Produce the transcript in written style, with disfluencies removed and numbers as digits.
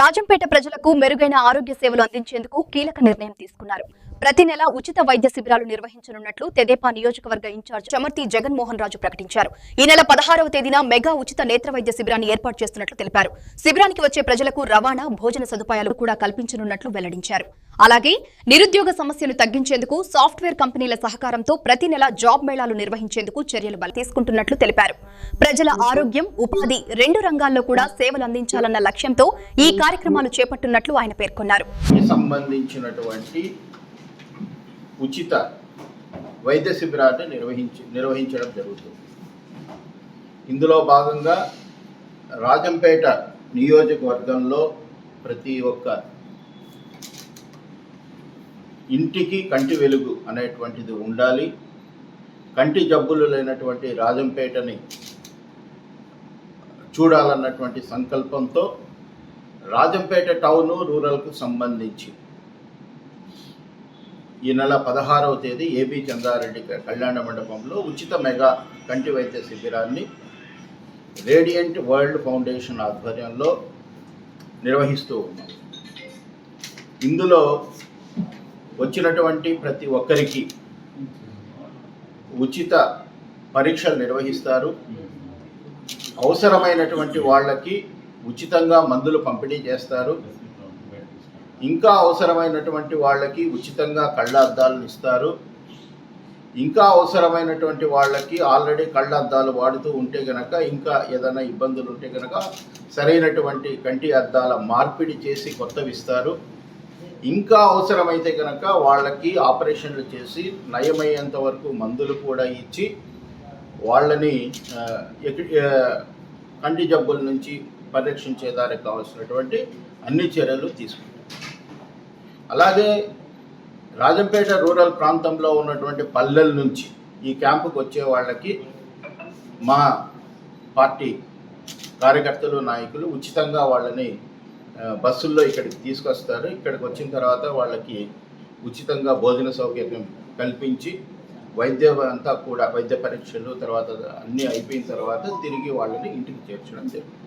రాజంపేట ప్రజలకు మెరుగైన ఆరోగ్య సేవలు అందించేందుకు కీలక నిర్ణయం తీసుకున్నారు. ప్రతి నెల ఉచిత వైద్య శిబిరాలు నిర్వహించనున్నట్లు తెదేపా నియోజకవర్గ ఇన్ఛార్జ్ చమర్తి జగన్మోహన్ రాజు ప్రకటించారు. ఈ నెల 16వ తేదీన మెగా ఉచిత నేత్ర వైద్య శిబిరాన్ని ఏర్పాటు చేస్తున్నట్లు తెలిపారు. శిబిరానికి వచ్చే ప్రజలకు రవాణా, భోజన సదుపాయాలు కూడా కల్పించనున్నట్లు వెల్లడించారు. అలాగే నిరుద్యోగ సమస్యను తగ్గించేందుకు సాఫ్ట్వేర్ కంపెనీల సహకారంతో ప్రతి నెల జాబ్ మేళాలు నిర్వహించేందుకు చర్యలు తీసుకుంటున్నట్లు తెలిపారు. ప్రజల ఆరోగ్యం, ఉపాధి రెండు రంగాల్లో కూడా సేవలు అందించాలన్న లక్ష్యంతో ఈ కార్యక్రమాలు చేపట్టున్నట్లు ఆయన పేర్కొన్నారు. సంబంధించినటువంటి ఉచిత వైద్య శిబిరాన్ని నిర్వహించడం జరుగుతుంది. ఇందులో భాగంగా రాజంపేట నియోజకవర్గంలో ప్రతి ఒక్క ఇంటికి కంటి వెలుగు అనేటువంటిది ఉండాలి. కంటి జబ్బులు లేనటువంటి రాజంపేటని చూడాలన్నటువంటి సంకల్పంతో రాజంపేట టౌన్ రూరల్కు సంబంధించి ఈ నెల 16వ తేదీ ఏబీ చంద్రారెడ్డి కళ్యాణ మండపంలో ఉచిత మెగా కంటి వైద్య శిబిరాన్ని రేడియంట్ వరల్డ్ ఫౌండేషన్ ఆధ్వర్యంలో నిర్వహిస్తూ ఉన్నాం. ఇందులో వచ్చినటువంటి ప్రతి ఒక్కరికి ఉచిత పరీక్షలు నిర్వహిస్తారు. అవసరమైనటువంటి వాళ్ళకి ఉచితంగా మందులు పంపిణీ చేస్తారు. ఇంకా అవసరమైనటువంటి వాళ్ళకి ఉచితంగా కళ్ళ అద్దాలను ఇస్తారు. ఇంకా అవసరమైనటువంటి వాళ్ళకి ఆల్రెడీ కళ్ళ అద్దాలు వాడుతూ ఉంటే కనుక, ఇంకా ఏదైనా ఇబ్బందులు ఉంటే కనుక సరైనటువంటి కంటి అద్దాల మార్పిడి చేసి కొత్తవి ఇస్తారు. ఇంకా అవసరమైతే కనుక వాళ్ళకి ఆపరేషన్లు చేసి నయమయ్యేంత వరకు మందులు కూడా ఇచ్చి వాళ్ళని కంటి జబ్బుల నుంచి పరిరక్షించేదానికి కావాల్సినటువంటి అన్ని చర్యలు తీసుకుంటారు. అలాగే రాజంపేట రూరల్ ప్రాంతంలో ఉన్నటువంటి పల్లెల నుంచి ఈ క్యాంపుకు వచ్చే వాళ్ళకి మా పార్టీ కార్యకర్తలు, నాయకులు ఉచితంగా వాళ్ళని బస్సుల్లో ఇక్కడికి తీసుకొస్తారు. ఇక్కడికి వచ్చిన తర్వాత వాళ్ళకి ఉచితంగా భోజన సౌకర్యం కల్పించి వైద్యం అంతా కూడా వైద్య పరీక్షలు తర్వాత అన్నీ అయిపోయిన తర్వాత తిరిగి వాళ్ళని ఇంటికి చేర్చడం జరుగుతుంది.